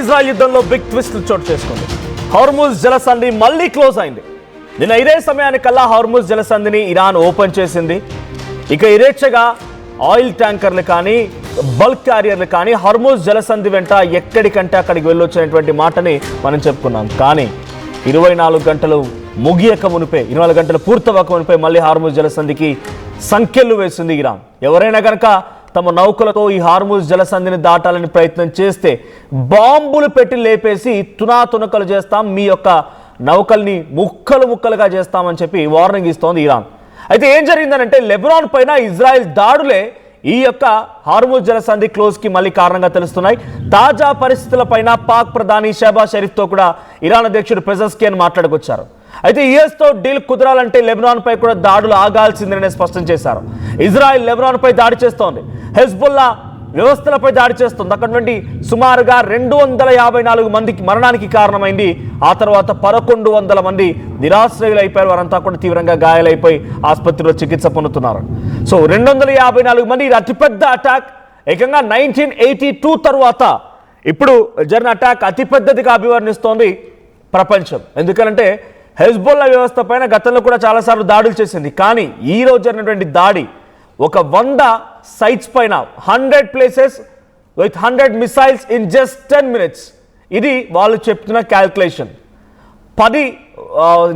Israel యుద్ధంలో big twist చోటు చేసుకుంది. హార్ముజ్ జలసంధి మళ్ళీ క్లోజ్ అయింది. నిన్న ఇదే సమయానికల్లా హార్ముజ్ జలసంధిని ఇరాన్ ఓపెన్ చేసింది. ఇక ఇరేచ్ఛగా ఆయిల్ ట్యాంకర్లు కానీ బల్క్ క్యారియర్లు కానీ హార్ముజ్ జలసంధి వెంట ఎక్కడికంటే అక్కడికి వెళ్ళొచ్చినటువంటి మాటని మనం చెప్పుకున్నాం. కానీ 24 గంటలు ముగియక మునిపే, 24 గంటలు పూర్తవక మునిపే మళ్ళీ హార్ముజ్ జలసంధికి సంఖ్యలు వేసింది ఇరాన్. ఎవరైనా కనుక తమ నౌకలతో ఈ హార్ముజ్ జలసంధిని దాటాలని ప్రయత్నం చేస్తే బాంబులు పెట్టి లేపేసి తునాతునకలు చేస్తాం, మీ యొక్క నౌకల్ని ముక్కలు ముక్కలుగా చేస్తామని చెప్పి వార్నింగ్ ఇస్తోంది ఇరాన్. అయితే ఏం జరిగిందనంటే లెబనాన్ పైన ఇజ్రాయెల్ దాడులే ఈ యొక్క హార్ముజ్ జలసంధి క్లోజ్కి మళ్ళీ కారణంగా తెలుస్తున్నాయి. తాజా పరిస్థితులపైన పాక్ ప్రధాని షహబాజ్ షరీఫ్తో కూడా ఇరాన్ అధ్యక్షుడు పెజెస్కియాన్ మాట్లాడుకొచ్చారు. అయితే యుఎస్తో డీల్ కుదరాలంటే లెబనాన్ పై కూడా దాడులు ఆగాల్సిందని స్పష్టం చేశారు. ఇజ్రాయెల్ లెబనాన్ పై దాడి చేస్తోంది, హెజ్బుల్లా వ్యవస్థలపై దాడి చేస్తుంది. అక్కడ నుండి సుమారుగా 254 మందికి మరణానికి కారణమైంది. ఆ తర్వాత 1100 మంది నిరాశ్రయులు అయిపోయారు. వారంతా కూడా తీవ్రంగా గాయాలైపోయి ఆసుపత్రిలో చికిత్స పొందుతున్నారు. సో 254 మంది, ఇది అతిపెద్ద అటాక్. ఏకంగా 1982 తర్వాత ఇప్పుడు జరిగిన అటాక్ అతిపెద్దదిగా అభివర్ణిస్తోంది ప్రపంచం. ఎందుకంటే హెజ్బుల్లా వ్యవస్థ పైన గతంలో కూడా చాలాసార్లు దాడులు చేసింది. కానీ ఈ రోజు జరిగినటువంటి దాడి ఒక 100 సైట్స్ పైన 100 places with 100 missiles in just 10 minutes. ఇది వాళ్ళు చెప్తున్న క్యాల్కులేషన్. 10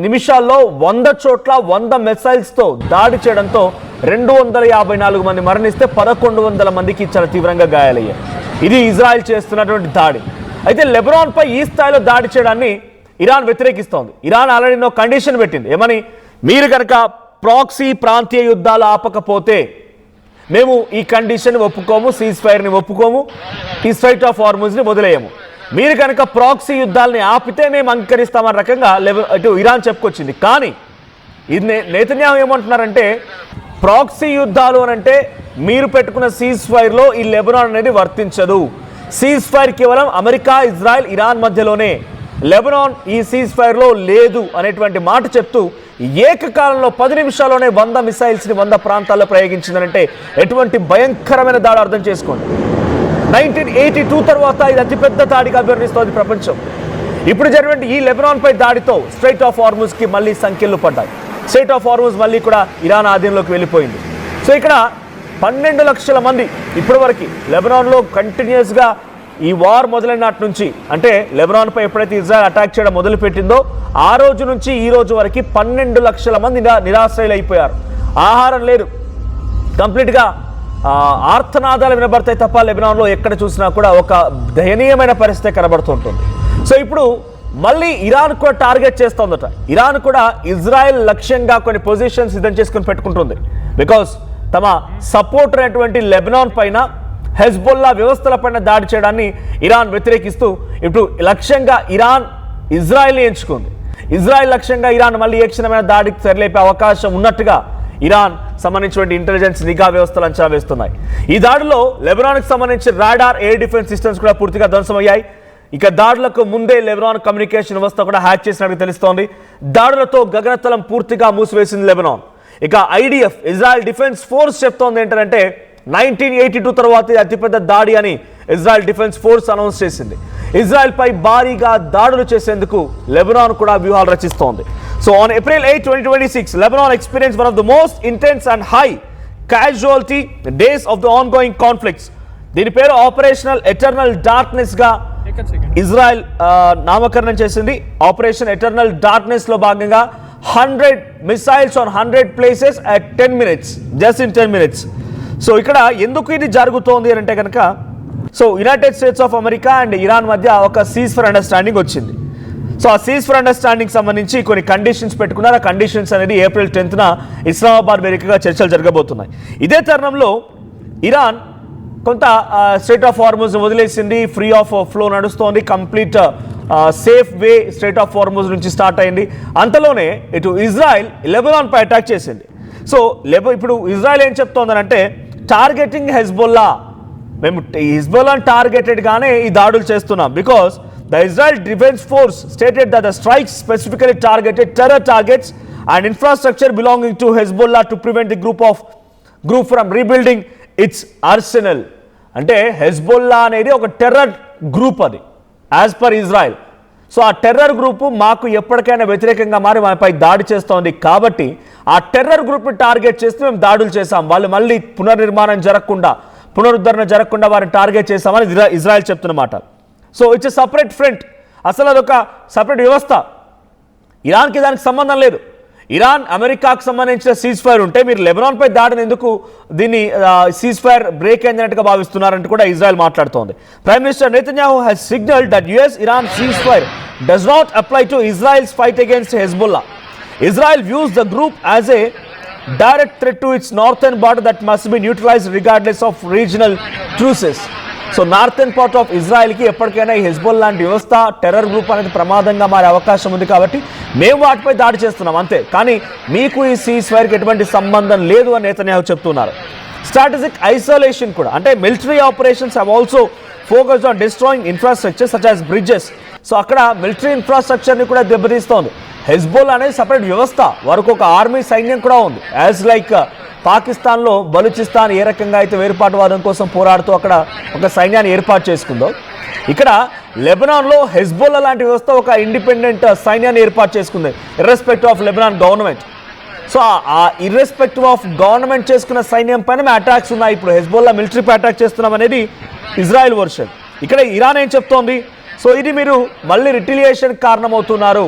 నిమిషాల్లో 100 చోట్ల 100 మిసైల్స్తో దాడి చేయడంతో 254 మంది మరణిస్తే 1100 మందికి చాలా తీవ్రంగా గాయాలయ్యాయి. ఇది ఇజ్రాయెల్ చేస్తున్నటువంటి దాడి. అయితే లెబనాన్పై ఈ స్థాయిలో దాడి చేయడాన్ని ఇరాన్ వ్యతిరేకిస్తోంది. ఇరాన్ ఆల్రెడీ నో కండిషన్ పెట్టింది. ఏమని? మీరు కనుక ప్రాక్సీ ప్రాంతీయ యుద్ధాలు ఆపకపోతే మేము ఈ కండిషన్ ఒప్పుకోము, సీజ్ ఫైర్ని ఒప్పుకోము, ఈ స్ట్రైట్ ఆఫ్ హార్ముజ్ని వదిలేయము. మీరు కనుక ప్రాక్సీ యుద్ధాలని ఆపితే మేము అంగీకరిస్తామన్న రకంగా అటు ఇరాన్ చెప్పుకొచ్చింది. కానీ ఇది నేతన్యాహు ఏమంటున్నారంటే ప్రాక్సీ యుద్ధాలు అని అంటే మీరు పెట్టుకున్న సీజ్ ఫైర్లో ఈ లెబనాన్ అనేది వర్తించదు. సీజ్ ఫైర్ కేవలం అమెరికా, ఇజ్రాయెల్, ఇరాన్ మధ్యలోనే, లెబనాన్ ఈ సీజ్ ఫైర్లో లేదు అనేటువంటి మాట చెప్తూ ఏకకాలంలో 10 నిమిషాల్లోనే 100 మిసైల్స్ని 100 ప్రాంతాల్లో ప్రయోగించిందనంటే ఎటువంటి భయంకరమైన దాడి అర్థం చేసుకోండి. 1982 తర్వాత ఇది అతిపెద్ద దాడిగా అభివర్ణిస్తోంది ప్రపంచం. ఇప్పుడు జరిగిన ఈ లెబనాన్పై దాడితో స్ట్రైట్ ఆఫ్ హార్ముజ్కి మళ్ళీ సంఖ్యలు పడ్డాయి. స్ట్రైట్ ఆఫ్ హార్ముజ్ మళ్ళీ కూడా ఇరాన్ ఆధీనంలోకి వెళ్ళిపోయింది. సో ఇక్కడ 12 లక్షల మంది ఇప్పటివరకు లెబనాన్లో కంటిన్యూస్గా ఈ వార్ మొదలైన నాటి నుంచి, అంటే లెబనాన్పై ఎప్పుడైతే ఇజ్రాయెల్ అటాక్ చేయడం మొదలుపెట్టిందో ఆ రోజు నుంచి ఈ రోజు వరకు 12 లక్షల మంది నిరాశ్రయులు అయిపోయారు. ఆహారం లేదు, కంప్లీట్గా ఆర్తనాదాలు వినబడతాయి తప్ప లెబనాన్లో ఎక్కడ చూసినా కూడా ఒక దయనీయమైన పరిస్థితి కనబడుతుంటుంది. సో ఇప్పుడు మళ్ళీ ఇరాన్ కూడా టార్గెట్ చేస్తోందట. ఇరాన్ కూడా ఇజ్రాయెల్ లక్ష్యంగా కొన్ని పొజిషన్స్ సిద్ధం చేసుకుని పెట్టుకుంటుంది. బికాస్ తమ సపోర్ట్ అయినటువంటి లెబనాన్ పైన, హెజ్బుల్లా వ్యవస్థల పైన దాడి చేయడాన్ని ఇరాన్ వ్యతిరేకిస్తూ ఇప్పుడు లక్ష్యంగా ఇరాన్ ఇజ్రాయెల్ని ఎంచుకుంది. ఇజ్రాయెల్ లక్ష్యంగా ఇరాన్ మళ్ళీ ఏ క్షణమైన దాడికి తెరలేపే అవకాశం ఉన్నట్టుగా ఇరాన్ సంబంధించినటువంటి ఇంటెలిజెన్స్ నిఘా వ్యవస్థలు అంచనా వేస్తున్నాయి. ఈ దాడిలో లెబనాన్కి సంబంధించిన రాడార్, ఎయిర్ డిఫెన్స్ సిస్టమ్స్ కూడా పూర్తిగా ధ్వంసమయ్యాయి. ఇక దాడులకు ముందే లెబనాన్ కమ్యూనికేషన్ వ్యవస్థ కూడా హ్యాక్ చేసినట్టు తెలుస్తోంది. దాడులతో గగనతలం పూర్తిగా మూసివేసింది లెబనాన్. ఇక ఐడిఎఫ్, ఇజ్రాయెల్ డిఫెన్స్ ఫోర్స్ చెప్తోంది ఏంటంటే 1982 తర్వాత అతిపెద్ద దాడి అని ఇజ్రాయెల్ డిఫెన్స్ ఫోర్స్ అనౌన్స్ చేసింది. ఇజ్రాయెల్ పై భారీగా దాడులు చేసేందుకు లెబనాన్ కూడా వ్యూహాలు రచిస్తోంది. So on April 8, 2026, Lebanon experienced one of the most intense and high casualty days of the ongoing conflicts. దీని పేరు ఆపరేషనల్ ఎటర్నల్ డార్క్నెస్ గా ఇజ్రాయెల్ నామకరణం చేసింది. ఆపరేషన్ ఎటర్నల్ డార్క్నెస్ లో భాగంగా 100 missiles on 100 places at 10 minutes, just in 10 minutes. So ఇక్కడ ఎందుకు ఇది జరుగుతోంది అని అంటే కనుక, so United states of America and Iran మధ్య ఒక సీజ్ ఫర్ అండర్స్టాండింగ్ వచ్చింది. సో ఆ సీజ్ ఫర్ అండర్స్టాండింగ్ సంబంధించి కొన్ని కండిషన్స్ పెట్టుకున్నారు. ఆ కండిషన్స్ అనేది April 10న ఇస్లామాబాద్ వేదికగా చర్చలు జరగబోతున్నాయి. ఇదే తరుణంలో ఇరాన్ కొంత స్ట్రైట్ ఆఫ్ హార్ముజ్ వదిలేసింది, ఫ్రీ ఆఫ్ ఫ్లో నడుస్తోంది, complete safe way straight of Hormuz నుంచి స్టార్ట్ అయింది. అంతలోనే ఇటు ఇజ్రాయెల్ లెబనాన్ పై అటాక్ చేసింది. సో ఇప్పుడు ఇజ్రాయెల్ ఏం చెప్తోందనంటే టార్గెటింగ్ హెజ్బుల్లా, మేము హిజ్బుల్లాని టార్గెటెడ్గానే ఈ దాడులు చేస్తున్నాం. Because the Israel defence force stated that the strikes specifically targeted terror targets and infrastructure belonging to Hezbollah to prevent the group from rebuilding it's Arsenal. అంటే Hezbollah అనేది ఒక terror group, అది as per Israel. So ఆ terror group మాకు ఎప్పటికైనా వ్యతిరేకంగా మారి మాపై దాడి చేస్తోంది కాబట్టి ఆ టెర్రర్ గ్రూప్ని టార్గెట్ చేస్తూ మేము దాడులు చేశాం, వాళ్ళు మళ్ళీ పునరుద్ధరణ జరగకుండా వారిని టార్గెట్ చేశామని ఇజ్రాయెల్ చెప్తున్నమాట. So it's a separate front, అసలు అదొక సపరేట్ వ్యవస్థ. ఇరాన్కి దానికి సంబంధం లేదు. ఇరాన్ అమెరికాకు సంబంధించిన సీజ్ ఫైర్ ఉంటే మీరు లెబనాన్పై దాడిని ఎందుకు దీన్ని సీజ్ ఫైర్ బ్రేక్ అయినట్టుగా భావిస్తున్నారంటూ కూడా ఇజ్రాయెల్ మాట్లాడుతోంది. Prime minister Netanyahu has signaled that US-Iran ceasefire does not apply to Israel's fight against Hezbollah. Israel views the group as a direct threat to its northern border that must be neutralized regardless of regional truces. So northern part of ఇజ్రాయెల్కి ఎప్పటికైనా ఈ హెజ్బోల్ లాంటి వ్యవస్థ terror group అనేది ప్రమాదంగా మారే అవకాశం ఉంది కాబట్టి మేము వాటిపై దాడి చేస్తున్నాం అంతే, కానీ మీకు ఈ సీజ్ ఫైర్కి ఎటువంటి సంబంధం లేదు అని నెతన్యాహు చెప్తున్నారు. స్ట్రాటజిక్ ఐసోలేషన్ కూడా, అంటే military operations have also focused on destroying infrastructure such as bridges. So అక్కడ మిలిటరీ ఇన్ఫ్రాస్ట్రక్చర్ని కూడా దెబ్బతీస్తోంది. హెజ్బోల్ అనేది సపరేట్ వ్యవస్థ, వారికి ఒక ఆర్మీ సైన్యం కూడా ఉంది. యాజ్ లైక్ పాకిస్తాన్లో బలూచిస్తాన్ ఏ రకంగా అయితే వేరుపాటువాదం కోసం పోరాడుతూ అక్కడ ఒక సైన్యాన్ని ఏర్పాటు చేసుకుందో, ఇక్కడ లెబనాన్లో హెజ్బోల్లా లాంటి వ్యవస్థ ఒక ఇండిపెండెంట్ సైన్యాన్ని ఏర్పాటు చేసుకుంది irrespective of Lebanon government. So ఆ ఇర్రెస్పెక్టివ్ ఆఫ్ గవర్నమెంట్ చేసుకున్న సైన్యం పైన అటాక్స్ ఉన్నాయి. ఇప్పుడు హెజ్బోల్లా మిలిటరీపై అటాక్ చేస్తున్నాం అనేది ఇజ్రాయెల్ వర్షన్. ఇక్కడ ఇరాన్ ఏం చెప్తోంది, సో ఇది మీరు మళ్ళీ రిటిలియేషన్ కారణమవుతున్నారు,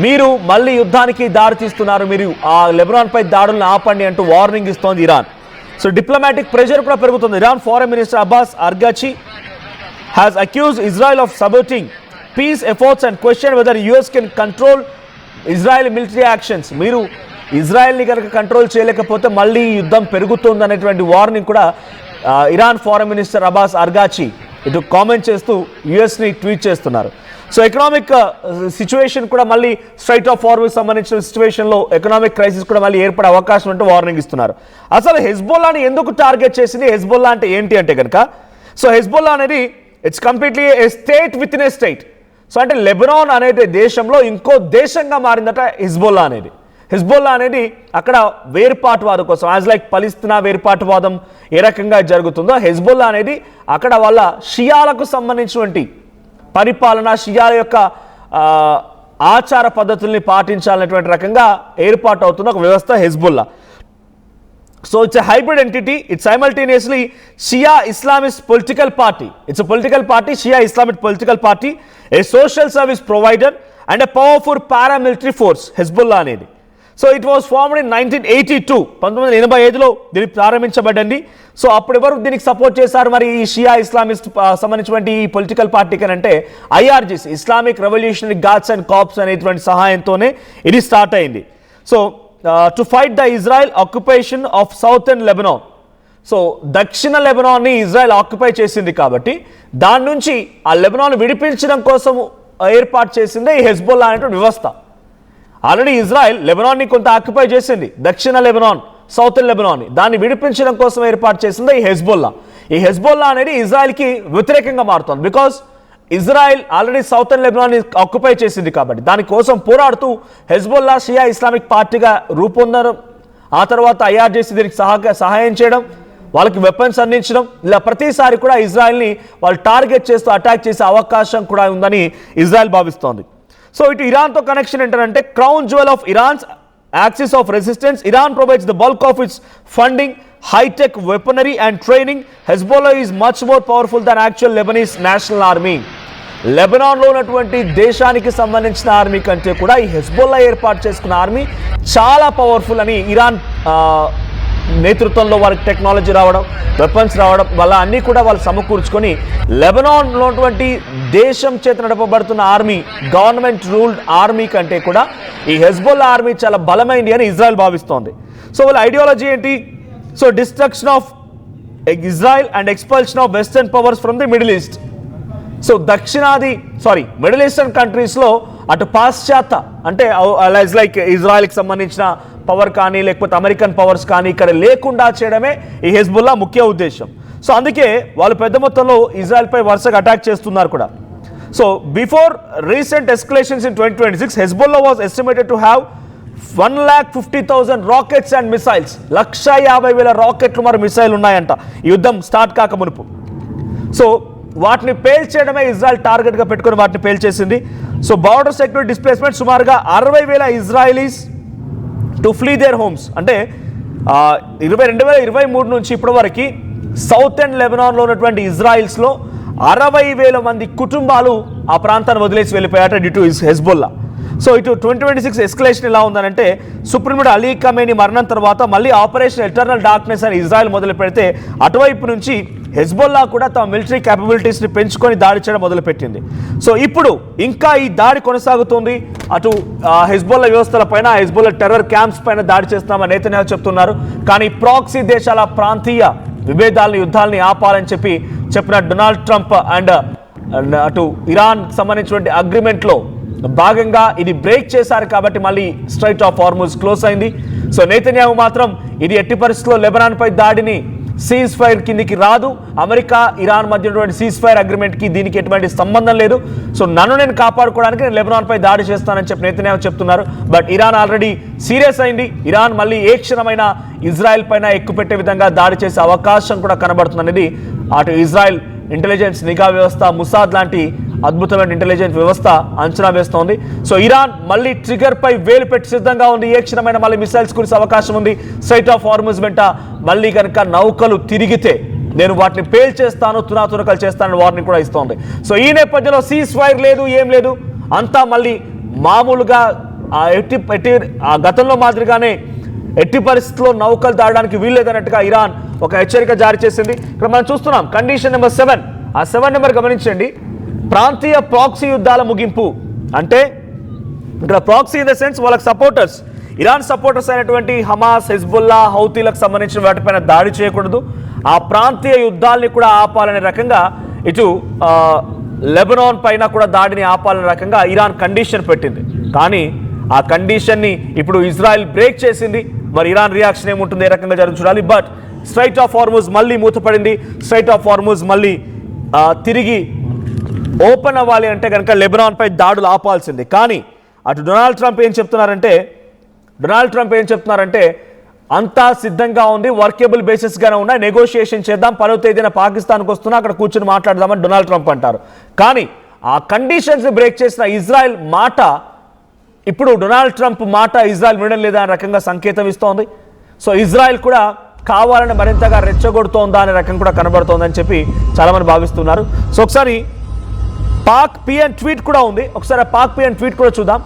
మీరు మళ్ళీ యుద్ధానికి దారి తీస్తున్నారు, మీరు ఆ లెబనాన్పై దాడులను ఆపండి అంటూ వార్నింగ్ ఇస్తోంది ఇరాన్. సో డిప్లొమాటిక్ ప్రెషర్ కూడా పెరుగుతుంది. Iran foreign minister Abbas Araghchi has accused Israel of saboting peace efforts and questioned whether US can control Israeli military actions. మీరు ఇజ్రాయెల్ని కనుక కంట్రోల్ చేయలేకపోతే మళ్ళీ యుద్ధం పెరుగుతుంది అనేటువంటి వార్నింగ్ కూడా ఇరాన్ ఫారెన్ మినిస్టర్ అబ్బాస్ అర్గాచి ఇటు కామెంట్ చేస్తూ యుఎస్ని ట్వీట్ చేస్తున్నారు. సో ఎకనామిక్ సిచ్యువేషన్ కూడా మళ్ళీ స్ట్రైట్ ఆఫ్ హార్మూజ్ సంబంధించిన సిచ్యువేషన్లో ఎకనామిక్ క్రైసిస్ కూడా మళ్ళీ ఏర్పడే అవకాశం అంటూ వార్నింగ్ ఇస్తున్నారు. అసలు హెజ్బోల్లాని ఎందుకు టార్గెట్ చేసింది, హెజ్బోల్లా అంటే ఏంటి అంటే కనుక, సో హెజ్బోల్లా అనేది it's completely A state with in a state. So అంటే లెబనాన్ అనేది దేశంలో ఇంకో దేశంగా మారిందట హిజ్బోల్లా అనేది. హిజ్బోల్లా అనేది అక్కడ వేర్పాటువాదం కోసం, యాజ్ లైక్ పలిస్తీనా వేర్పాటువాదం ఏ రకంగా జరుగుతుందో, హెజ్బోల్లా అనేది అక్కడ వాళ్ళ షియాలకు సంబంధించినటువంటి పరిపాలన, షియాల యొక్క ఆచార పద్ధతుల్ని పాటించాలనేటువంటి రకంగా ఏర్పాటు అవుతున్న ఒక వ్యవస్థ Hezbollah. So it's a hybrid entity. It's simultaneously Shia Islamist political party. It's a political party, Shia Islamic political party, a social service provider, and a powerful paramilitary force, Hezbollah అనేది. So it was formed in 1982. 1985లో దీన్ని ప్రారంభించబడింది. So అప్పుడు ఎవరు దీనికి support చేశారు మరి ఈ షియా Islamist సంబంధించినటువంటి ఈ పొలిటికల్ పార్టీకి అంటే IRGs, Islamic revolutionary guards and corps అనేటువంటి సహాయంతోనే ఇది స్టార్ట్ అయింది. So to fight the Israel occupation of southern Lebanon. So దక్షిణ లెబనాన్ని ఇజ్రాయెల్ ఆక్యుపై చేసింది కాబట్టి దాని నుంచి ఆ లెబనాన్ విడిపించడం కోసం ఏర్పాటు చేసిందే ఈ హెజ్బోల్లా అనేటువంటి వ్యవస్థ. ఆల్రెడీ ఇజ్రాయెల్ లెబనాన్ని కొంత ఆక్యుపై చేసింది, దక్షిణ లెబనాన్, సౌతర్న్ లెబనాన్ని, దాన్ని విడిపించడం కోసం ఏర్పాటు చేసిందే ఈ హెజ్బోల్లా. ఈ హెజ్బోల్లా అనేది ఇజ్రాయెల్కి వ్యతిరేకంగా మారుతుంది. బికాస్ ఇజ్రాయెల్ ఆల్రెడీ సౌతర్న్ లెబనాన్ని ఆక్యుపై చేసింది కాబట్టి దానికోసం పోరాడుతూ హెజ్బోల్లా షియా ఇస్లామిక్ పార్టీగా రూపొందడం, ఆ తర్వాత ఐఆర్జీసీ దీనికి సహాయం చేయడం, వాళ్ళకి వెపన్స్ అందించడం, ఇలా ప్రతిసారి కూడా ఇజ్రాయెల్ని వాళ్ళు టార్గెట్ చేస్తూ అటాక్ చేసే అవకాశం కూడా ఉందని ఇజ్రాయెల్ భావిస్తోంది. సో ఇటు ఇరాన్తో కనెక్షన్ ఏంటంటే crown jewel of Iran's axis of resistance, Iran provides the bulk of its funding, high-tech weaponry and training. Hezbollah is much more powerful than actual Lebanese national army. లెబనాన్లో ఉన్నటువంటి దేశానికి సంబంధించిన army కంటే కూడా ఈ Hezbollah ఏర్పాటు చేసుకున్న army చాలా powerful అని ఇరాన్ నేతృత్వంలో వాళ్ళకి టెక్నాలజీ రావడం, వెపన్స్ రావడం వల్ల అన్నీ కూడా వాళ్ళు సమకూర్చుకొని లెబనాన్లో ఉన్నటువంటి దేశం చేత నడపబడుతున్న ఆర్మీ, గవర్నమెంట్ రూల్డ్ ఆర్మీ కంటే కూడా ఈ హెజ్బోల్లా ఆర్మీ చాలా బలమైంది అని ఇజ్రాయెల్ భావిస్తోంది. సో వాళ్ళ ఐడియాలజీ ఏంటి? So destruction of Israel and expulsion of western powers from the middle east. So middle eastern కంట్రీస్లో అటు పాశ్చాత్య అంటే లైక్ ఇజ్రాయెల్కి సంబంధించిన పవర్ కానీ లేకపోతే అమెరికన్ పవర్స్ కానీ ఇక్కడ లేకుండా చేయడమే ఈ హెజ్బోల్లా ముఖ్య ఉద్దేశం. సో అందుకే వాళ్ళు పెద్ద మొత్తంలో ఇజ్రాయెల్పై వరుసగా అటాక్ చేస్తున్నారు కూడా. So before recent escalations in 2026, Hezbollah was estimated to have 1,50,000 rockets and missiles. 1,50,000 రాకెట్లు మరి మిసైల్ ఉన్నాయంట ఈ యుద్ధం స్టార్ట్ కాక మునుపు. సో వాటిని పేల్చేయడమే ఇజ్రాయెల్ టార్గెట్గా పెట్టుకుని వాటిని పేల్చేసింది. సో బార్డర్ సెక్యూరిటీ డిస్ప్లేస్మెంట్ సుమారుగా 60,000 Israelis to flea there homes. అంటే 2023 నుంచి ఇప్పటి వరకు సౌత్ అండ్ లెబనాన్లో ఉన్నటువంటి ఇజ్రాయిల్స్లో 60,000 మంది కుటుంబాలు ఆ ప్రాంతాన్ని వదిలేసి వెళ్ళిపోయాట డ్యూ టు హెజ్బొల్లా. సో ఇటు 2026 ఎస్కలేషన్ ఎలా ఉందనంటే సుప్రీం కోర్టు అలీ ఖమేనీ మరణం తర్వాత మళ్ళీ ఆపరేషన్ ఎటర్నల్ డార్క్నెస్ అని ఇజ్రాయెల్ మొదలు పెడితే అటువైపు నుంచి హెజ్బొల్లా కూడా తమ మిలిటరీ క్యాపబిలిటీస్ని పెంచుకొని దాడి చేయడం మొదలుపెట్టింది. సో ఇప్పుడు ఇంకా ఈ దాడి కొనసాగుతుంది. అటు హెజ్బొల్లా వ్యవస్థల పైన, హెజ్బొల్లా టెర్రర్ క్యాంప్స్ పైన దాడి చేస్తున్నామని నేతన్యాహు చెప్తున్నారు. కానీ ప్రాక్సీ దేశాల ప్రాంతీయ విభేదాలని, యుద్ధాలని ఆపాలని చెప్పిన డొనాల్డ్ ట్రంప్ అండ్ అటు ఇరాన్ సంబంధించినటువంటి అగ్రిమెంట్లో భాగంగా ఇది బ్రేక్ చేశారు కాబట్టి మళ్ళీ స్ట్రైట్ ఆఫ్ హార్ముజ్ క్లోజ్ అయింది. సో నేతన్యాహు మాత్రం ఇది ఎట్టి పరిస్థితుల్లో లెబనాన్పై దాడిని సీజ్ ఫైర్ కిందికి రాదు, అమెరికా ఇరాన్ మధ్య ఉన్నటువంటి సీజ్ ఫైర్ అగ్రిమెంట్కి దీనికి ఎటువంటి సంబంధం లేదు, సో నన్ను నేను కాపాడుకోవడానికి నేను లెబనాన్పై దాడి చేస్తానని చెప్పి నేతన్యాహు చెప్తున్నారు. బట్ ఇరాన్ ఆల్రెడీ సీరియస్ అయింది. ఇరాన్ మళ్ళీ ఏ క్షణమైనా ఇజ్రాయెల్ పైన ఎక్కుపెట్టే విధంగా దాడి చేసే అవకాశం కూడా కనబడుతుంది అనేది అటు ఇజ్రాయెల్ ఇంటెలిజెన్స్ నిఘా వ్యవస్థ, ముసాద్ లాంటి అద్భుతమైన ఇంటెలిజెన్స్ వ్యవస్థ అంచనా వేస్తోంది. సో ఇరాన్ మళ్ళీ ట్రిగర్ పై వేలు పెట్టి సిద్ధంగా ఉంది. ఏ క్షణమైన మళ్ళీ మిసైల్స్ కురిసే అవకాశం ఉంది. స్ట్రైట్ ఆఫ్ హార్ముజ్ వెంట మళ్ళీ కనుక నౌకలు తిరిగితే నేను వాటిని పేల్చేస్తాను, తునాతునకలు చేస్తానని వార్నింగ్ కూడా ఇస్తోంది. సో ఈ నేపథ్యంలో సీజ్ ఫైర్ లేదు, ఏం లేదు, అంతా మళ్ళీ మామూలుగా గతంలో మాదిరిగానే ఎట్టి పరిస్థితుల్లో నౌకలు దాడడానికి వీల్లేదన్నట్టుగా ఇరాన్ ఒక హెచ్చరిక జారీ చేసింది. ఇక్కడ మనం చూస్తున్నాం కండిషన్ నెంబర్ 7. ఆ 7 నెంబర్ గమనించండి. ప్రాంతీయ ప్రాక్సీ యుద్ధాల ముగింపు అంటే ఇక్కడ ప్రాక్సీ ఇన్ ద సెన్స్ వాళ్ళకి సపోర్టర్స్, ఇరాన్ సపోర్టర్స్ అయినటువంటి హమాస్, హెజ్బుల్లా, హౌతీలకు సంబంధించిన వాటిపైన దాడి చేయకూడదు, ఆ ప్రాంతీయ యుద్ధాలని కూడా ఆపాలనే రకంగా ఇటు లెబనాన్ పైన కూడా దాడిని ఆపాలనే రకంగా ఇరాన్ కండిషన్ పెట్టింది. కానీ ఆ కండిషన్ని ఇప్పుడు ఇజ్రాయెల్ బ్రేక్ చేసింది. మరి ఇరాన్ రియాక్షన్ ఏముంటుంది, ఏ రకంగా జరుగుతుంది చూడాలి. బట్ స్ట్రైట్ ఆఫ్ హార్ముజ్ మళ్ళీ మూతపడింది. స్ట్రైట్ ఆఫ్ హార్ముజ్ మళ్ళీ తిరిగి ఓపెన్ అవ్వాలి అంటే కనుక లెబనాన్పై దాడులు ఆపాల్సింది. కానీ అటు డొనాల్డ్ ట్రంప్ ఏం చెప్తున్నారంటే అంతా సిద్ధంగా ఉంది, వర్కేబుల్ బేసిస్గానే ఉన్నాయి, నెగోషియేషన్ చేద్దాం, 10వ తేదీన పాకిస్తాన్కి వస్తున్నా అక్కడ కూర్చొని మాట్లాడదామని డొనాల్డ్ ట్రంప్ అంటారు. కానీ ఆ కండిషన్స్ బ్రేక్ చేసిన ఇజ్రాయెల్ మాట, ఇప్పుడు డొనాల్డ్ ట్రంప్ మాట ఇజ్రాయెల్ వినడం లేదా అనే రకంగా సంకేతం ఇస్తోంది. సో ఇజ్రాయెల్ కూడా కావాలని మరింతగా రెచ్చగొడుతోందా అనే రకం కూడా కనబడుతోందని చెప్పి చాలామంది భావిస్తున్నారు. సో ఒకసారి పాక్ పిఎన్ ట్వీట్ కూడా ఉంది, ఒకసారి పాక్ పిఎన్ ట్వీట్ కూడా చూద్దాం.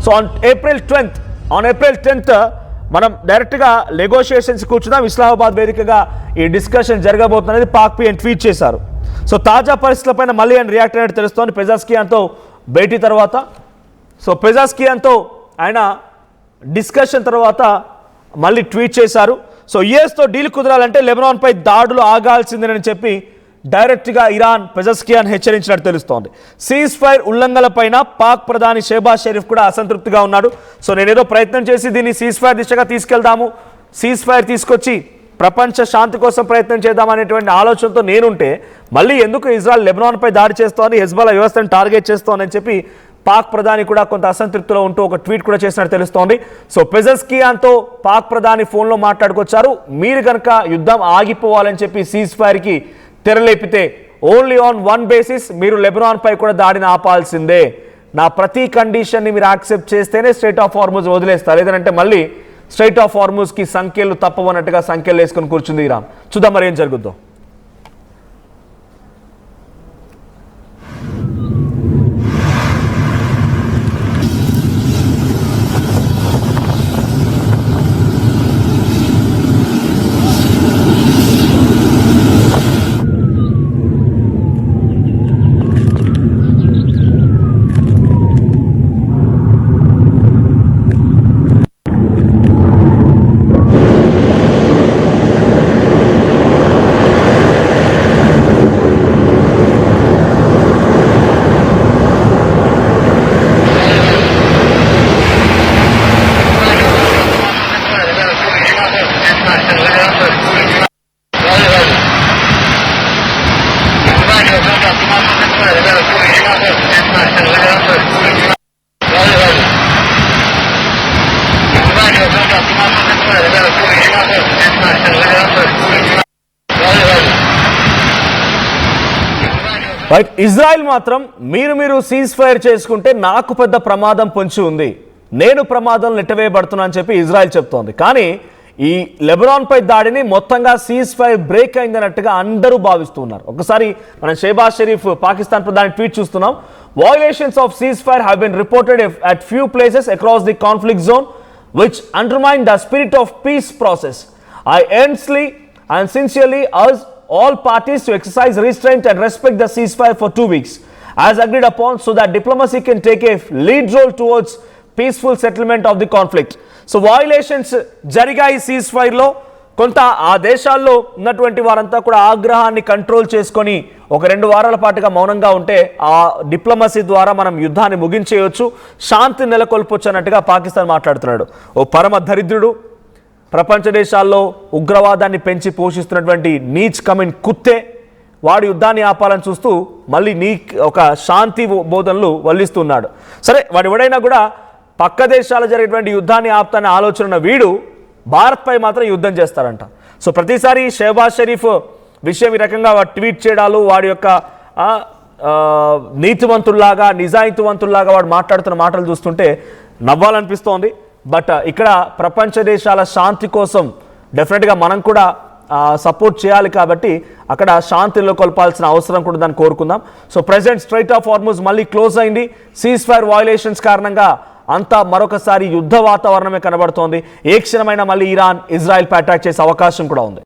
సో ఆన్ ఏప్రిల్ 10th మనం డైరెక్ట్గా నెగోషియేషన్స్ కూర్చున్నాం, ఇస్లామాబాద్ వేదికగా ఈ డిస్కషన్ జరగబోతున్నది పాక్ పిఎన్ ట్వీట్ చేశారు. సో తాజా పరిస్థితులపైన మళ్ళీ ఆయన రియాక్ట్ అయినట్టు తెలుస్తోంది పెజాస్కియాన్తో భేటీ తర్వాత. సో పెజాస్కియాన్తో ఆయన డిస్కషన్ తర్వాత మళ్ళీ ట్వీట్ చేశారు. సో యుఎస్తో డీల్ కుదరాలంటే లెబనాన్పై దాడులు ఆగాల్సిందేనని చెప్పి డైరెక్ట్గా ఇరాన్ పెజస్కియాన్ హెచ్చరించినట్టు తెలుస్తోంది. సీజ్ ఫైర్ ఉల్లంఘనలపైన పాక్ ప్రధాని షెహబాజ్ షరీఫ్ కూడా అసంతృప్తిగా ఉన్నాడు. సో నేనేదో ప్రయత్నం చేసి దీన్ని సీజ్ ఫైర్ దిశగా తీసుకెళ్దాము, సీజ్ ఫైర్ తీసుకొచ్చి ప్రపంచ శాంతి కోసం ప్రయత్నం చేద్దామనేటువంటి ఆలోచనతో నేనుంటే మళ్ళీ ఎందుకు ఇజ్రాయెల్ లెబనాన్పై దాడి చేస్తోంది, హెజ్బొల్లా వ్యవస్థను టార్గెట్ చేస్తోందని చెప్పి పాక్ ప్రధాని కూడా కొంత అసంతృప్తిలో ఉంటూ ఒక ట్వీట్ కూడా చేసినట్టు తెలుస్తోంది. సో పెజస్కియాన్తో పాక్ ప్రధాని ఫోన్లో మాట్లాడుకొచ్చారు. మీరు కనుక యుద్ధం ఆగిపోవాలని చెప్పి సీజ్ ఫైర్కి తెరలేపితే ఓన్లీ ఆన్ వన్ బేసిస్, మీరు లెబనాన్పై కూడా దాడిని ఆపాల్సిందే, నా ప్రతి కండిషన్ని మీరు యాక్సెప్ట్ చేస్తేనే స్ట్రైట్ ఆఫ్ హార్ముజ్ వదిలేస్తారు, లేదంటే మళ్ళీ స్ట్రైట్ ఆఫ్ హార్ముజ్కి సంఖ్యలు తప్పవన్నట్టుగా సంఖ్యలు వేసుకొని కూర్చుంది ఇరాన్. చూద్దాం మరి ఏం జరుగుద్దో. రైట్, ఇజ్రాయెల్ మాత్రం మీరు సీజ్ ఫైర్ చేసుకుంటే నాకు పెద్ద ప్రమాదం పొంచి ఉంది, నేను ప్రమాదం నెట్టవేయబడుతున్నా అని చెప్పి ఇజ్రాయెల్ చెప్తోంది. కానీ ఈ లెబనాన్ పై దాడిని మొత్తంగా సీజ్ ఫైర్ బ్రేక్ అయిందన్నట్టుగా అందరూ భావిస్తున్నారు. ఒకసారి మనం షెహబాజ్ షరీఫ్ పాకిస్తాన్ ప్రధాని ట్వీట్ చూస్తున్నాం. Violations of ceasefire have been reported at few places across the conflict zone, which undermine the spirit of peace process. I earnestly and sincerely urge all parties to exercise restraint and respect the ceasefire for 2 weeks, as agreed upon, so that diplomacy can take a lead role towards peaceful settlement of the conflict. So violations జరిగాయి ceasefire లో. కొంత ఆ దేశాల్లో ఉన్నటువంటి వారంతా కూడా ఆగ్రహాన్ని control చేసుకొని ఒక 2 వారాల పాటుగా మౌనంగా ఉంటే ఆ డిప్లొమసీ ద్వారా మనం యుద్ధాన్ని ముగించేయొచ్చు, శాంతి నెలకొల్పొచ్చు అన్నట్టుగా పాకిస్తాన్ మాట్లాడుతున్నాడు. ఓ పరమ దరిద్రుడు, ప్రపంచ దేశాల్లో ఉగ్రవాదాన్ని పెంచి పోషిస్తున్నటువంటి నీచ్ కమిన్ కుత్తే, వాడు యుద్ధాన్ని ఆపాలని చూస్తూ మళ్ళీ ఒక శాంతి బోధనలు వల్లిస్తున్నాడు. సరే, వాడు ఎవడైనా కూడా పక్క దేశాలు జరిగేటువంటి యుద్ధాన్ని ఆపుతానే ఆలోచన ఉన్న వీడు భారత్పై మాత్రం యుద్ధం చేస్తారంట. సో ప్రతిసారి షెహబాజ్ షరీఫ్ విషయం ఈ రకంగా ట్వీట్ చేయడాలు, వాడి యొక్క నీతివంతుల్లాగా నిజాయితీవంతుల్లాగా వాడు మాట్లాడుతున్న మాటలు చూస్తుంటే నవ్వాలనిపిస్తోంది. బట్ ఇక్కడ ప్రపంచ దేశాల శాంతి కోసం డెఫినెట్గా మనం కూడా సపోర్ట్ చేయాలి. కాబట్టి అక్కడ శాంతిలో కొల్పాల్సిన అవసరం కూడా దాన్ని కోరుకుందాం. So present straight of Hormuz మళ్ళీ క్లోజ్ అయింది. సీజ్ ఫైర్ వయలేషన్స్ కారణంగా అంతా మరొకసారి యుద్ధ వాతావరణమే కనబడుతోంది. ఏ క్షణమైనా మళ్ళీ ఇరాన్ ఇజ్రాయెల్ పై అటాక్ చేసే అవకాశం కూడా ఉంది.